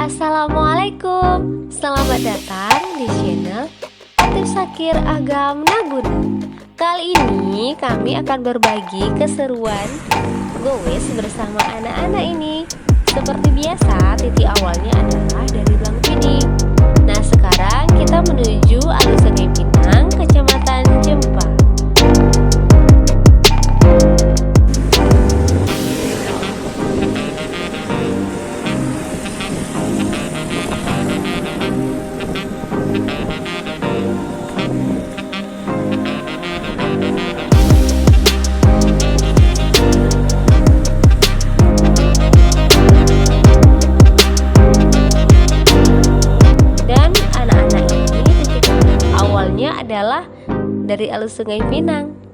Assalamualaikum, selamat datang di channel Latif Syakir Agam Naguna. Kali ini kami akan berbagi keseruan goes bersama anak-anak ini. Seperti biasa, titik awalnya adalah dari Blang Pidi. Nah, sekarang kita menuju Alun Sungai Pinang, Kecamatan Jempa. Adalah dari Alun Sungai Pinang.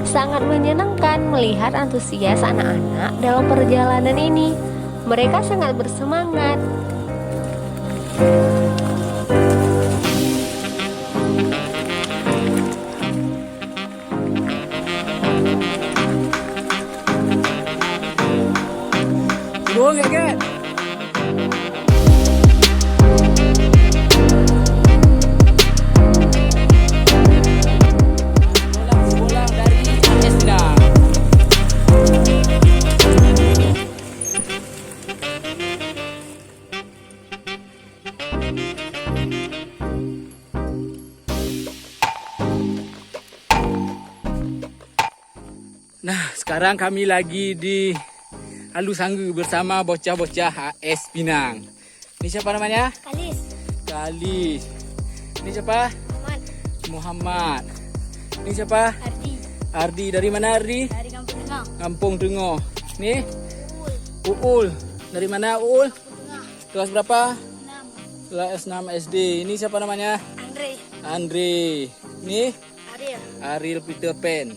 Sangat menyenangkan melihat antusias anak-anak dalam perjalanan ini. Mereka sangat bersemangat. Nah, sekarang kami lagi di Alun Sanggu bersama bocah-bocah AS Pinang. Ini siapa namanya? Kalis. Ini siapa? Muhammad. Ini siapa? Ardi. Dari mana Ardi? Dari Kampung Tengah. Kampung Tengah. Ini? Uul. Dari mana Uul? Kelas berapa? 6. Kelas 6 SD. Ini siapa namanya? Andre. Ini? Ariel Peter Pan.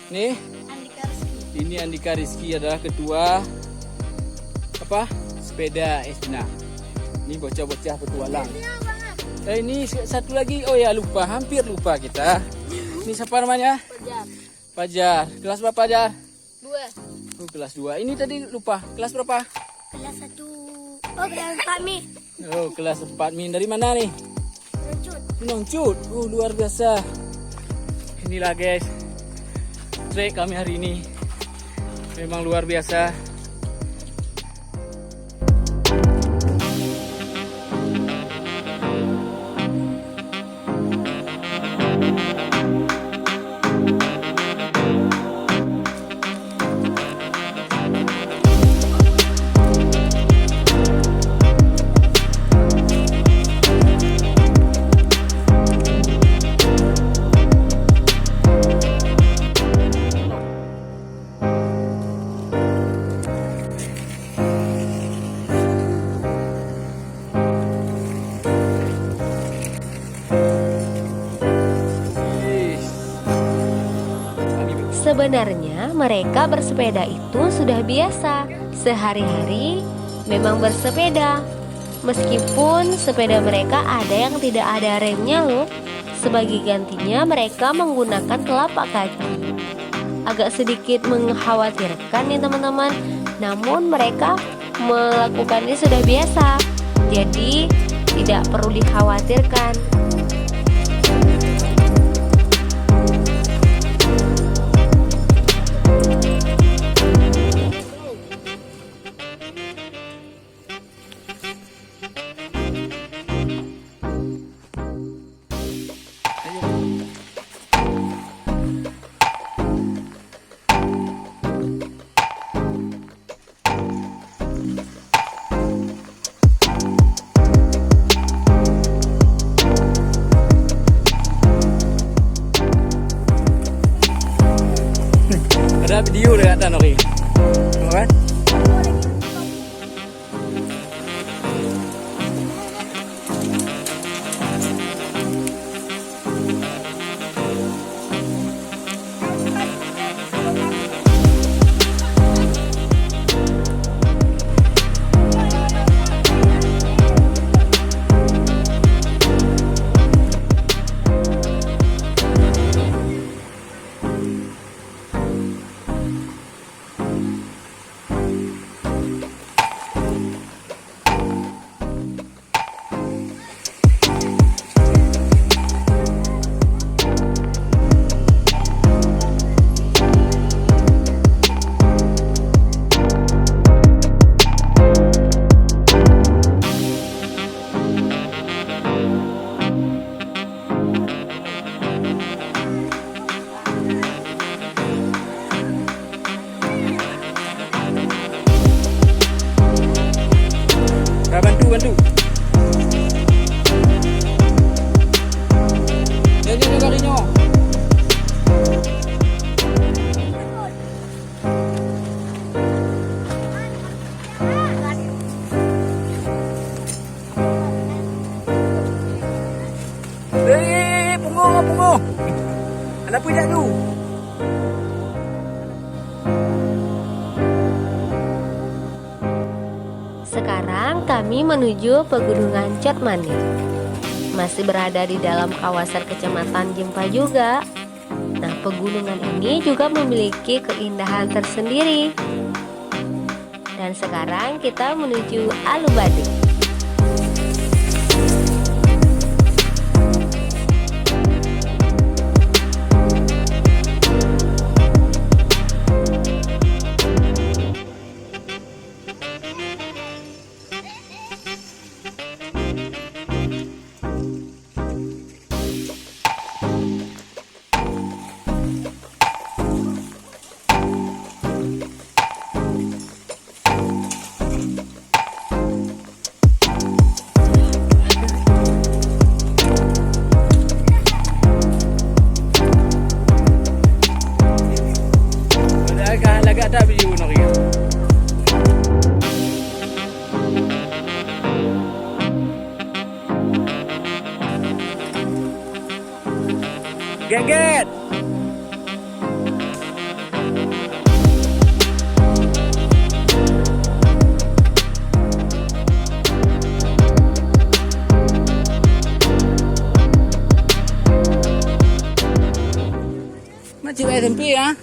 Nih, ini Andika Rizky adalah ketua sepeda Esna. Ini bocah-bocah petualang. Ini satu lagi, oh ya hampir lupa kita. Ini siapa namanya? Pajar. Kelas berapa Pajar? 2. Kelas 2. Ini tadi lupa. Kelas berapa? Kelas 1. Oh, kelas 4 Mi. Oh, kelas 4 Mi. Dari mana nih? Nongcut. Luar biasa. Inilah guys, trek kami hari ini memang luar biasa. Sebenarnya mereka bersepeda itu sudah biasa. Sehari-hari memang bersepeda. Meskipun sepeda mereka ada yang tidak ada remnya loh. Sebagai gantinya mereka menggunakan telapak kaki. Agak sedikit mengkhawatirkan nih teman-teman. Namun mereka melakukannya sudah biasa. Jadi tidak perlu dikhawatirkan. Ada video dekat tan Oki. Kan? Bantu. Nyo kakinya. Pungo. Anak punya tu. Sekarang kami menuju Pegunungan Cotmani. Masih berada di dalam kawasan Kecamatan Jempa juga. Nah, pegunungan ini juga memiliki keindahan tersendiri. Dan sekarang kita menuju Alubadi. Agak tak video nak ya. Get. Macam SMP ya.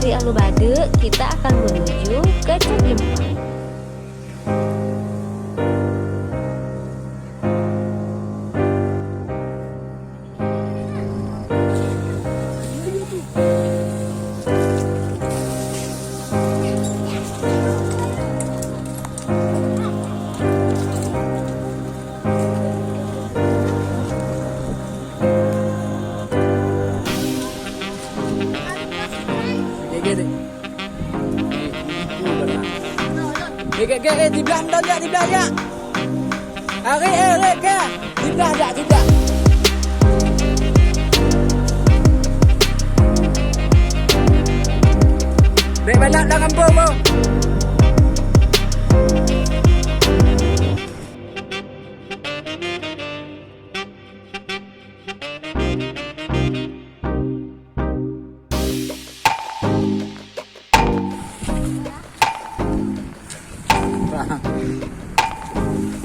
dari Alubade, kita akan menuju ke Ciklempang. Di belakang ya, di belakang ya. Ari, ke. Di belakang ya, di belakang. Bek banyak dah kampung mo.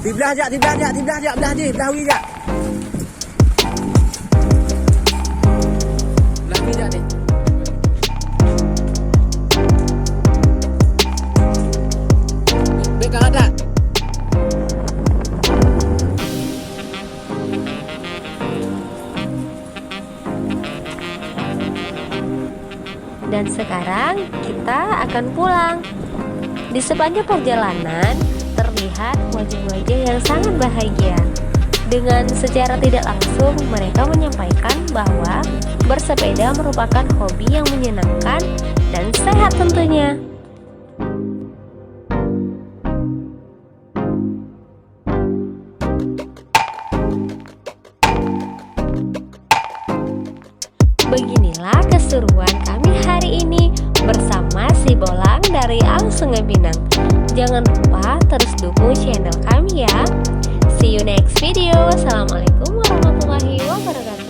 Di belah je, di belah je, di belah je, belah je, belah wi je. Belah wi je ni. Bek kan ada. Dan sekarang kita akan pulang. Di sepanjang perjalanan terlihat wajah-wajah yang sangat bahagia. Dengan secara tidak langsung mereka menyampaikan bahwa bersepeda merupakan hobi yang menyenangkan dan sehat tentunya. Beginilah keseruan kami hari ini bersama si Bolang dari Al Sungai Pinang. Jangan lupa terus dukung channel kami ya. See you next video. Wassalamualaikum warahmatullahi wabarakatuh.